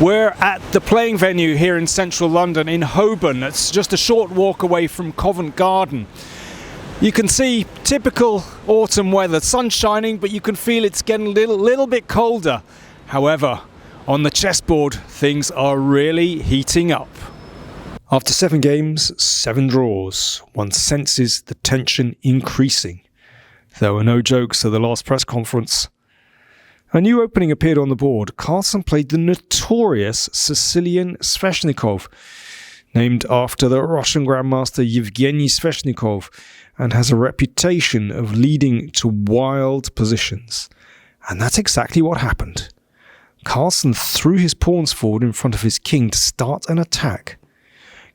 We're at the playing venue here in central London, in Holborn. It's just a short walk away from Covent Garden. You can see typical autumn weather, sun shining, but you can feel it's getting a little bit colder. However, on the chessboard, things are really heating up. After 7 games, 7 draws, one senses the tension increasing. There were no jokes at the last press conference. A new opening appeared on the board. Carlsen played the notorious Sicilian Sveshnikov, named after the Russian Grandmaster Yevgeny Sveshnikov, and has a reputation of leading to wild positions. And that's exactly what happened. Carlsen threw his pawns forward in front of his king to start an attack.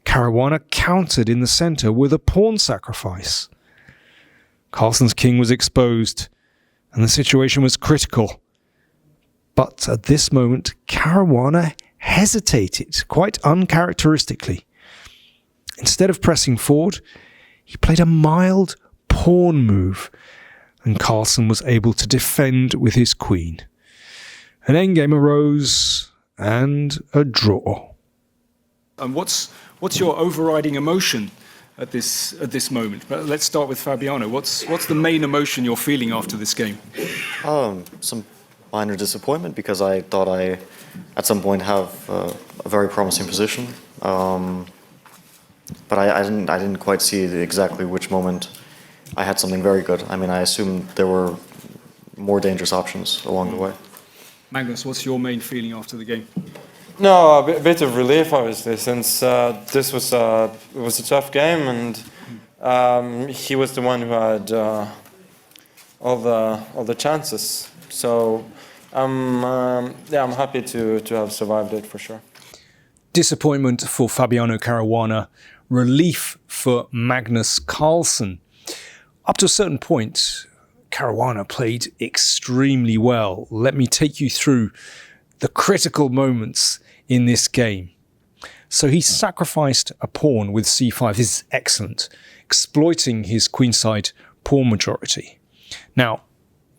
Caruana countered in the centre with a pawn sacrifice. Carlsen's king was exposed, and the situation was critical. But at this moment, Caruana hesitated, quite uncharacteristically. Instead of pressing forward, he played a mild pawn move, and Carlsen was able to defend with his queen. An endgame arose, and a draw. And what's your overriding emotion at this moment? Let's start with Fabiano. What's the main emotion you're feeling after this game? Some minor disappointment, because I thought I, at some point, have a very promising position, but I didn't quite see exactly which moment I had something very good. I mean, I assumed there were more dangerous options along the way. Magnus, what's your main feeling after the game? No, a bit of relief, obviously, since this was a tough game, and he was the one who had all the chances. So I'm happy to have survived it for sure. Disappointment for Fabiano Caruana, relief for Magnus Carlsen. Up to a certain point, Caruana played extremely well. Let me take you through the critical moments in this game. So he sacrificed a pawn with c5. This is excellent, exploiting his queenside pawn majority. Now,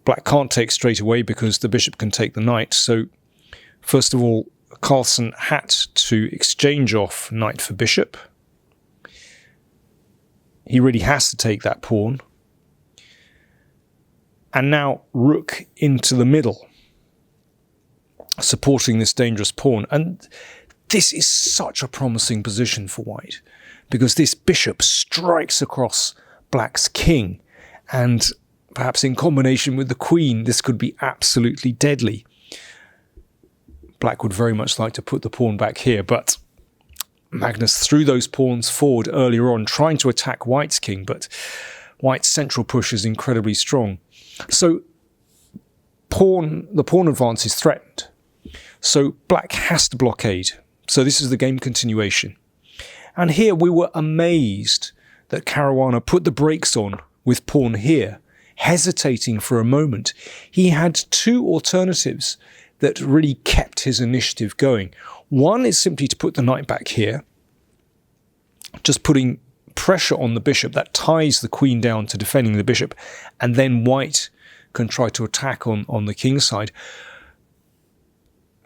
Black can't take straight away because the bishop can take the knight. So first of all, Carlsen had to exchange off knight for bishop. He really has to take that pawn. And now rook into the middle, supporting this dangerous pawn. And this is such a promising position for white, because this bishop strikes across Black's king, and perhaps in combination with the queen, this could be absolutely deadly. Black would very much like to put the pawn back here, but Magnus threw those pawns forward earlier on, trying to attack White's king, but White's central push is incredibly strong. So the pawn advance is threatened. So Black has to blockade. So this is the game continuation. And here we were amazed that Caruana put the brakes on with pawn here, hesitating for a moment. He had 2 alternatives that really kept his initiative going. One is simply to put the knight back here, just putting pressure on the bishop that ties the queen down to defending the bishop, and then White can try to attack on the king's side.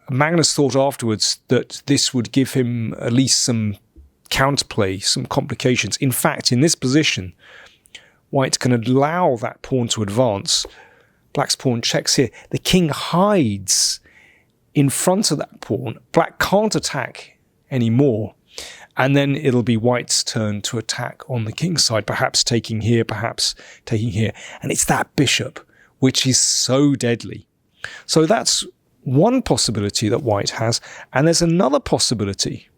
Magnus thought afterwards that this would give him at least some counterplay, some complications. In fact, in this position, White can allow that pawn to advance. Black's pawn checks here. The king hides in front of that pawn. Black can't attack anymore. And then it'll be White's turn to attack on the king's side, perhaps taking here, perhaps taking here. And it's that bishop, which is so deadly. So that's one possibility that White has. And there's another possibility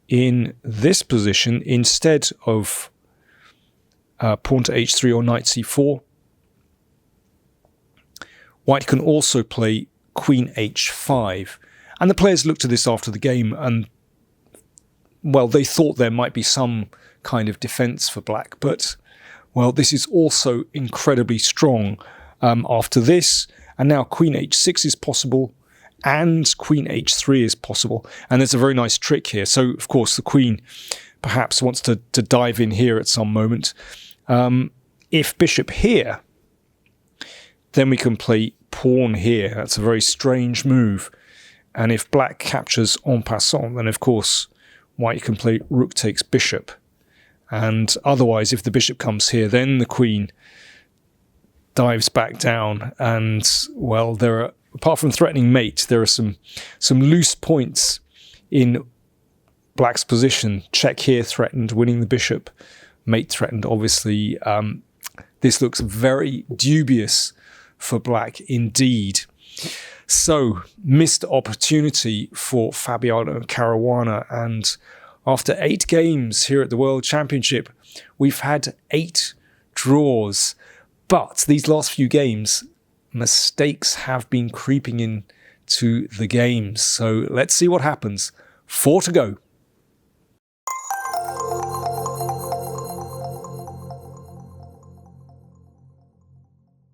in this position. Instead of pawn to h3 or knight c4, White can also play queen h5. And the players looked at this after the game, and well, they thought there might be some kind of defense for Black, but well, this is also incredibly strong after this. And now queen h6 is possible, and queen h3 is possible. And there's a very nice trick here. So, of course, the queen perhaps wants to dive in here at some moment. If bishop here, then we can play pawn here. That's a very strange move. And if black captures en passant, then of course white can play rook takes bishop. And otherwise, if the bishop comes here, then the queen dives back down. And, well, there are, apart from threatening mate, there are some loose points in black's position. Check here threatened, winning the bishop. Mate threatened, obviously. This looks very dubious for black indeed. So, missed opportunity for Fabiano Caruana. And after 8 games here at the World Championship, we've had 8 draws. But these last few games, mistakes have been creeping in to the games. So let's see what happens. 4 to go.